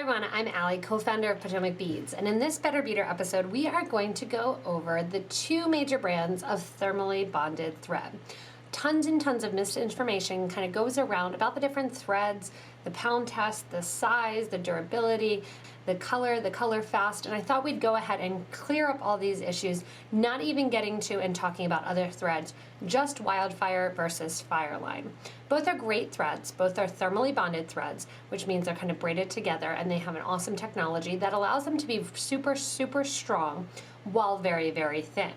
everyone, I'm Allie, co-founder of PotomacBeads, and in this Better Beader episode, we are going to go over the two major brands of thermally bonded thread. Tons and tons of misinformation kind of goes around about the different threads, the pound test, the size, the durability, the color fast, and I thought we'd go ahead and clear up all these issues, not even getting to and talking about other threads, just WildFire versus FireLine. Both are great threads. Both are thermally bonded threads, which means they're kind of braided together, and they have an awesome technology that allows them to be super, super strong while very, very thin.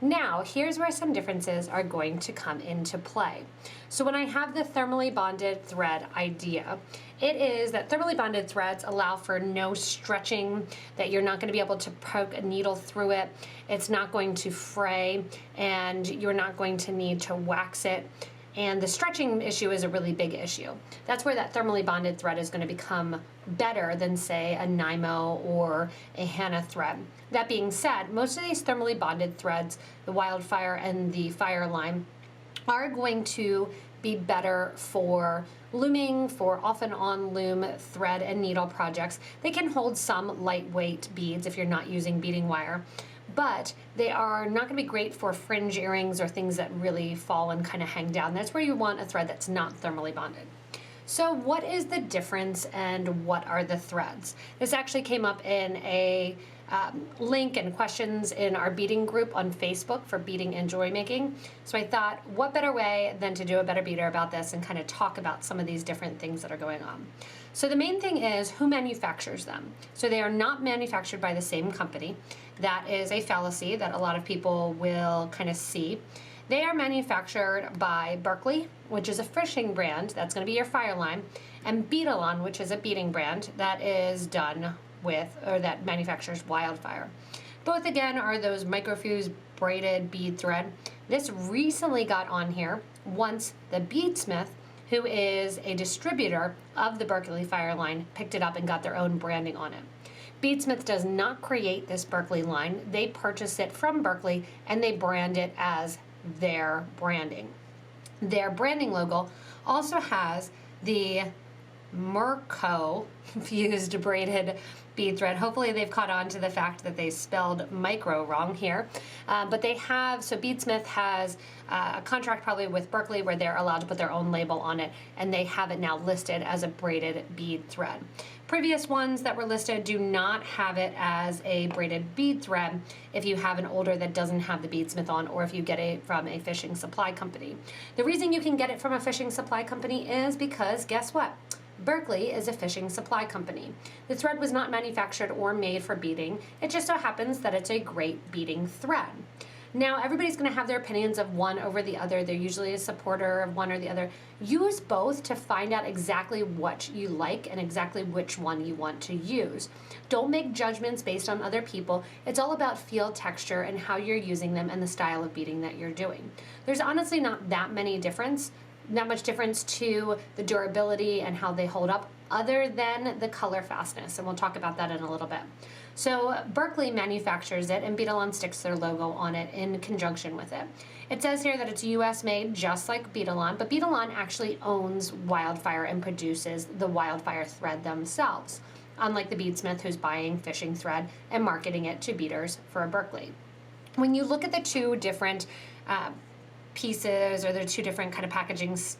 Now, here's where some differences are going to come into play. So when I have the thermally bonded thread idea, it is that thermally bonded threads allow for no stretching, that you're not going to be able to poke a needle through it, it's not going to fray, and you're not going to need to wax it. And the stretching issue is a really big issue. That's where that thermally bonded thread is going to become better than, say, a Nymo or a Hana thread. That being said, most of these thermally bonded threads, the WildFire and the FireLine, are going to be better for looming, for often on loom thread and needle projects. They can hold some lightweight beads if you're not using beading wire, but they are not going to be great for fringe earrings or things that really fall and kind of hang down. That's where you want a thread that's not thermally bonded. So what is the difference and what are the threads? This actually came up in a link and questions in our beading group on Facebook for beading and joy making. So I thought, what better way than to do a better beader about this and kind of talk about some of these different things that are going on. So the main thing is who manufactures them. So they are not manufactured by the same company. That is a fallacy that a lot of people will kind of see. They are manufactured by Berkeley, which is a fishing brand. That's going to be your FireLine, and Beading, which is a beading brand that is done with, or that manufactures WildFire. Both again are those microfuse braided bead thread. This recently got on here once the beadsmith, who is a distributor of the Berkeley FireLine, picked it up and got their own branding on it. Beadsmith does not create this Berkeley line. They purchase it from Berkeley and they brand it as their branding. Their branding logo also has the Merco fused braided bead thread. Hopefully they've caught on to the fact that they spelled micro wrong here. But they have, so Beadsmith has a contract probably with Berkeley where they're allowed to put their own label on it, and they have it now listed as a braided bead thread. Previous ones that were listed do not have it as a braided bead thread if you have an older that doesn't have the Beadsmith on, or if you get it from a fishing supply company. The reason you can get it from a fishing supply company is because, guess what? Berkeley is a fishing supply company. The thread was not manufactured or made for beading. It just so happens that it's a great beading thread. Now, everybody's going to have their opinions of one over the other. They're usually a supporter of one or the other. Use both to find out exactly what you like and exactly which one you want to use. Don't make judgments based on other people. It's all about feel, texture, and how you're using them and the style of beading that you're doing. There's honestly not that much difference to the durability and how they hold up, other than the color fastness, and we'll talk about that in a little bit. So Berkeley manufactures it, and Beading sticks their logo on it in conjunction with it. It says here that it's US made, just like Beading, but Beading actually owns WildFire and produces the WildFire thread themselves, unlike the beadsmith who's buying fishing thread and marketing it to beaders for Berkeley. When you look at the two different pieces, or the two different kind of packagings,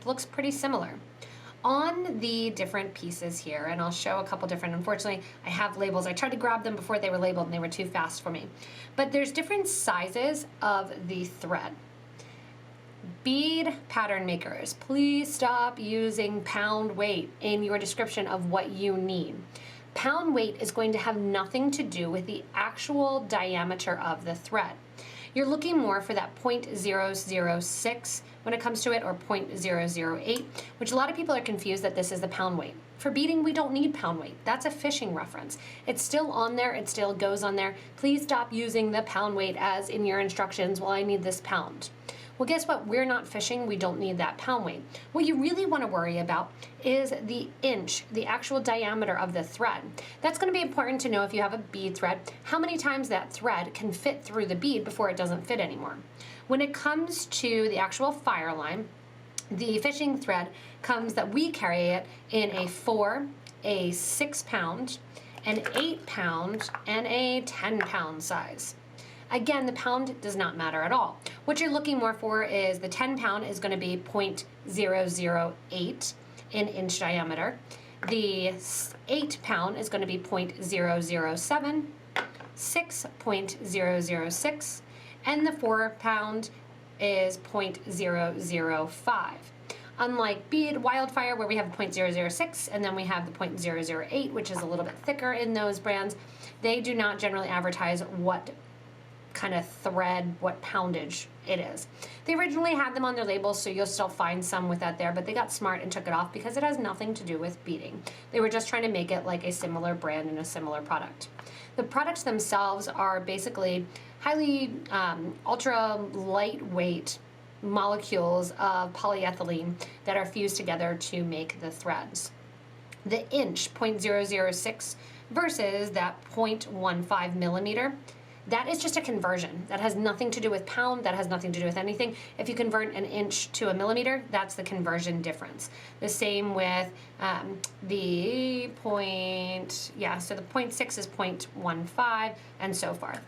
looks pretty similar. On the different pieces here, and I'll show a couple different, unfortunately I have labels. I tried to grab them before they were labeled and they were too fast for me. But there's different sizes of the thread. Bead pattern makers, please stop using pound weight in your description of what you need. Pound weight is going to have nothing to do with the actual diameter of the thread. You're looking more for that 0.006 when it comes to it, or 0.008, which a lot of people are confused that this is the pound weight. For beading, we don't need pound weight. That's a fishing reference. It's still on there, it still goes on there. Please stop using the pound weight as in your instructions, well, I need this pound. Well, guess what? We're not fishing. We don't need that pound weight. What you really want to worry about is the inch, the actual diameter of the thread. That's going to be important to know if you have a bead thread, how many times that thread can fit through the bead before it doesn't fit anymore. When it comes to the actual FireLine, the fishing thread comes that we carry it in a 4, a 6-pound, an 8-pound, and a 10-pound size. Again, the pound does not matter at all. What you're looking more for is the 10-pound is going to be 0.008 in inch diameter. The 8-pound is going to be 0.007, 6.006, and the 4-pound is 0.005. Unlike bead, WildFire, where we have 0.006 and then we have the 0.008, which is a little bit thicker in those brands, they do not generally advertise what kind of thread, what poundage it is. They originally had them on their labels, so you'll still find some with that there, but they got smart and took it off because it has nothing to do with beading. They were just trying to make it like a similar brand and a similar product. The products themselves are basically highly ultra lightweight molecules of polyethylene that are fused together to make the threads. The inch, 0.006, versus that 0.15 millimeter, that is just a conversion. That has nothing to do with pound, that has nothing to do with anything. If you convert an inch to a millimeter, that's the conversion difference. The same with the point, so the 0.6 is 0.15 and so forth.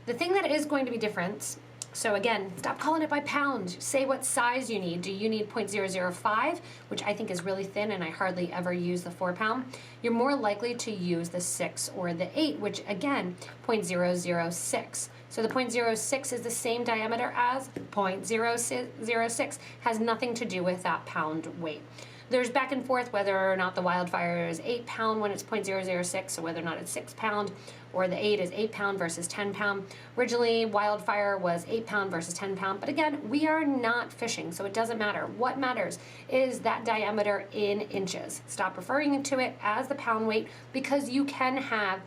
The thing that is going to be different, so again, stop calling it by pound. Say what size you need. Do you need 0.005, which I think is really thin and I hardly ever use the 4-pound? You're more likely to use the 6 or the 8, which again, 0.006. So the 0.06 is the same diameter as 0.006. Has nothing to do with that pound weight. There's back and forth whether or not the WildFire is 8-pound when it's 0.006, or whether or not it's 6-pound, or the 8 is 8-pound versus 10-pound. Originally, WildFire was 8-pound versus 10-pound, but again, we are not fishing, so it doesn't matter. What matters is that diameter in inches. Stop referring to it as the pound weight, because you can have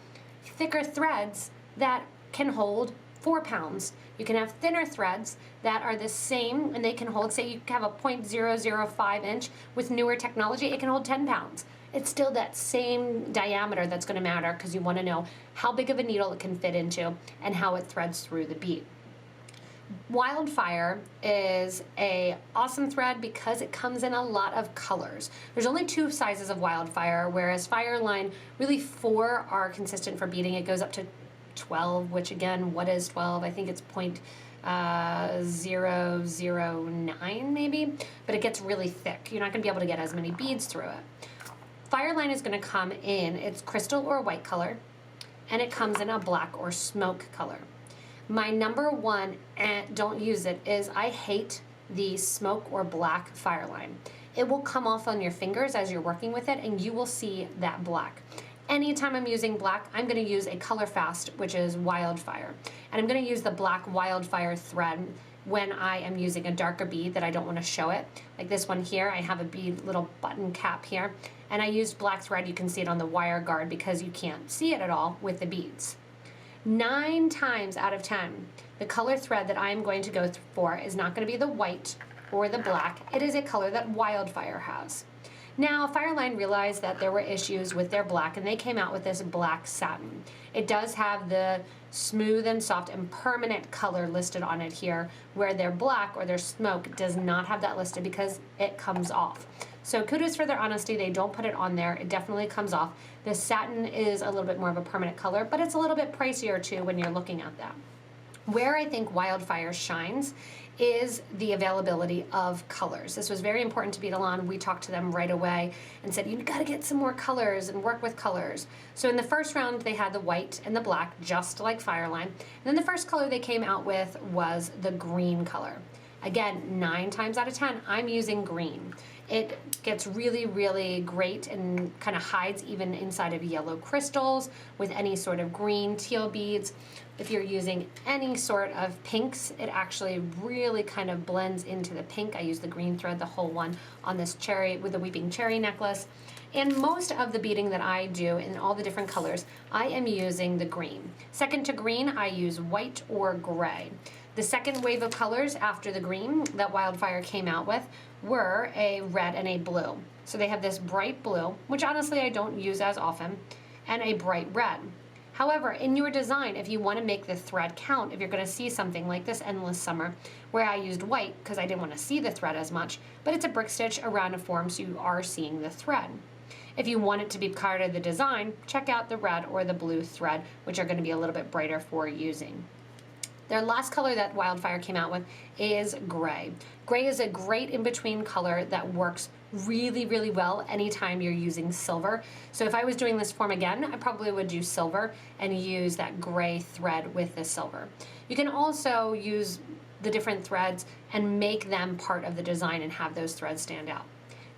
thicker threads that can hold 4 pounds. You can have thinner threads that are the same and they can hold, say you have a 0.005 inch with newer technology, it can hold 10 pounds. It's still that same diameter that's going to matter, because you want to know how big of a needle it can fit into and how it threads through the bead. WildFire is a awesome thread because it comes in a lot of colors. There's only 2 sizes of WildFire, whereas FireLine, really 4 are consistent for beading. It goes up to 12, which again, what is 12? I think it's 0.009 maybe, but it gets really thick. You're not going to be able to get as many beads through it. FireLine is going to come in its crystal or white color, and it comes in a black or smoke color. My number one, and don't use it, is I hate the smoke or black FireLine. It will come off on your fingers as you're working with it, and you will see that black. Anytime I'm using black, I'm going to use a color fast, which is WildFire. And I'm going to use the black WildFire thread when I am using a darker bead that I don't want to show it. Like this one here, I have a bead little button cap here, and I used black thread. You can see it on the wire guard because you can't see it at all with the beads. 9 times out of 10, the color thread that I'm going to go for is not going to be the white or the black. It is a color that WildFire has. Now, FireLine realized that there were issues with their black, and they came out with this black satin. It does have the smooth and soft and permanent color listed on it here, where their black or their smoke does not have that listed because it comes off. So kudos for their honesty. They don't put it on there. It definitely comes off. The satin is a little bit more of a permanent color, but it's a little bit pricier too when you're looking at that. Where I think WildFire shines is the availability of colors. This was very important to Beadalon. We talked to them right away and said, you gotta get some more colors and work with colors. So in the first round, they had the white and the black, just like FireLine. And then the first color they came out with was the green color. Again, 9 times out of 10, I'm using green. It gets really, really great and kind of hides even inside of yellow crystals with any sort of green, teal beads. If you're using any sort of pinks, it actually really kind of blends into the pink. I use the green thread, the whole one, on this cherry with the weeping cherry necklace. And most of the beading that I do in all the different colors, I am using the green. Second to green, I use white or gray. The second wave of colors after the green that WildFire came out with were a red and a blue. So they have this bright blue, which honestly I don't use as often, and a bright red. However, in your design, if you want to make the thread count, if you're going to see something like this Endless Summer, where I used white because I didn't want to see the thread as much, but it's a brick stitch around a form, so you are seeing the thread. If you want it to be part of the design, check out the red or the blue thread, which are going to be a little bit brighter for using. Their last color that WildFire came out with is gray. Gray is a great in-between color that works really, really well anytime you're using silver. So if I was doing this form again, I probably would do silver and use that gray thread with the silver. You can also use the different threads and make them part of the design and have those threads stand out.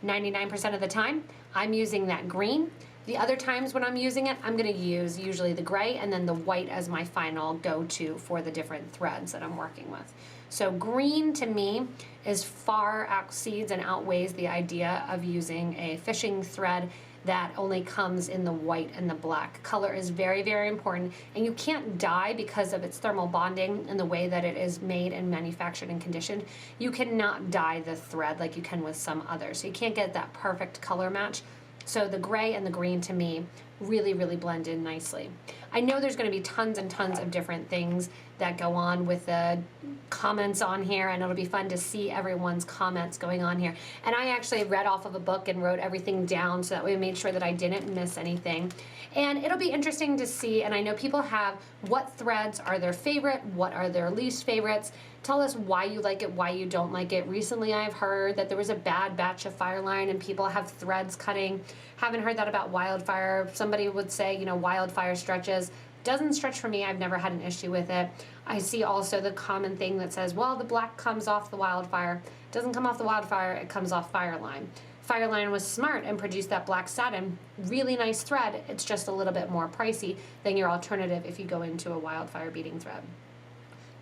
99% of the time, I'm using that green. The other times when I'm using it, I'm going to use usually the gray and then the white as my final go-to for the different threads that I'm working with. So green to me is far exceeds and outweighs the idea of using a fishing thread that only comes in the white and the black. Color is very, very important, and you can't dye because of its thermal bonding and the way that it is made and manufactured and conditioned. You cannot dye the thread like you can with some others. So you can't get that perfect color match. So the gray and the green to me really, really blend in nicely. I know there's going to be tons and tons of different things that go on with the comments on here, and it'll be fun to see everyone's comments going on here. And I actually read off of a book and wrote everything down so that we made sure that I didn't miss anything. And it'll be interesting to see, and I know people have what threads are their favorite, what are their least favorites. Tell us why you like it, why you don't like it. Recently I've heard that there was a bad batch of FireLine and people have threads cutting. Haven't heard that about WildFire. Somebody would say, you know, WildFire stretches. Doesn't stretch for me. I've never had an issue with it. I see also the common thing that says, well, the black comes off the WildFire. It doesn't come off the WildFire, it comes off FireLine. FireLine was smart and produced that black satin. Really nice thread. It's just a little bit more pricey than your alternative if you go into a WildFire beading thread.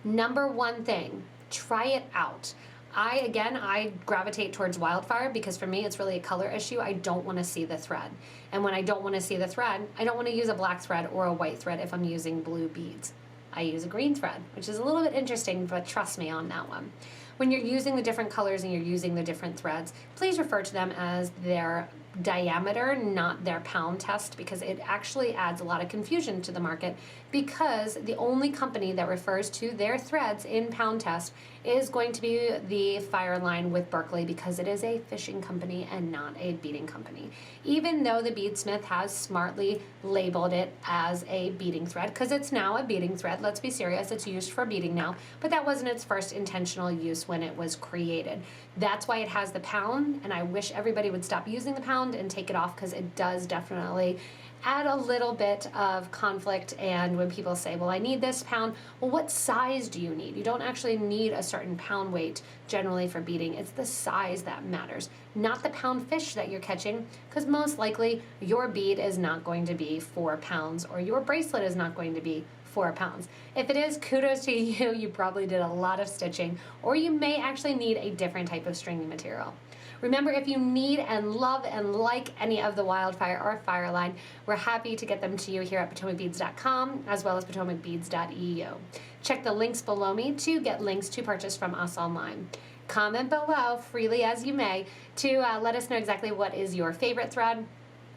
Number one thing, try it out. I gravitate towards WildFire because for me it's really a color issue. I don't want to see the thread. And when I don't want to see the thread, I don't want to use a black thread or a white thread if I'm using blue beads. I use a green thread, which is a little bit interesting, but trust me on that one. When you're using the different colors and you're using the different threads, please refer to them as their diameter, not their pound test, because it actually adds a lot of confusion to the market, because the only company that refers to their threads in pound test is going to be the FireLine with Berkeley, because it is a fishing company and not a beading company. Even though the beadsmith has smartly labeled it as a beading thread, because it's now a beading thread, let's be serious, it's used for beading now, but that wasn't its first intentional use when it was created. That's why it has the pound, and I wish everybody would stop using the pound and take it off, because it does definitely add a little bit of conflict. And when people say, well, I need this pound, well, what size do you need? You don't actually need a certain pound weight generally for beading. It's the size that matters, not the pound fish that you're catching, because most likely your bead is not going to be 4 pounds or your bracelet is not going to be 4 pounds. If it is, kudos to you. You probably did a lot of stitching, or you may actually need a different type of stringing material. Remember, if you need and love and like any of the WildFire or FireLine, we're happy to get them to you here at PotomacBeads.com as well as PotomacBeads.eu. Check the links below me to get links to purchase from us online. Comment below freely as you may to let us know exactly what is your favorite thread,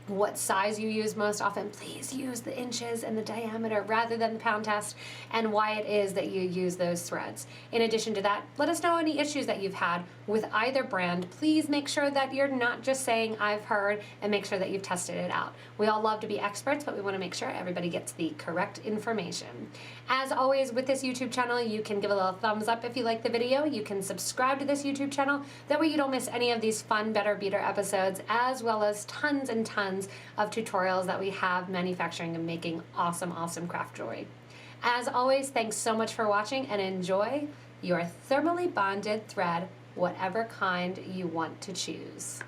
what size you use most often. Please use the inches and the diameter rather than the pound test, and why it is that you use those threads. In addition to that, let us know any issues that you've had with either brand. Please make sure that you're not just saying I've heard, and make sure that you've tested it out. We all love to be experts, but we want to make sure everybody gets the correct information. As always with this YouTube channel, you can give a little thumbs up if you like the video. You can subscribe to this YouTube channel. That way you don't miss any of these fun Better Beader episodes, as well as tons and tons of tutorials that we have manufacturing and making awesome, awesome craft jewelry. As always, thanks so much for watching, and enjoy your thermally bonded thread, whatever kind you want to choose.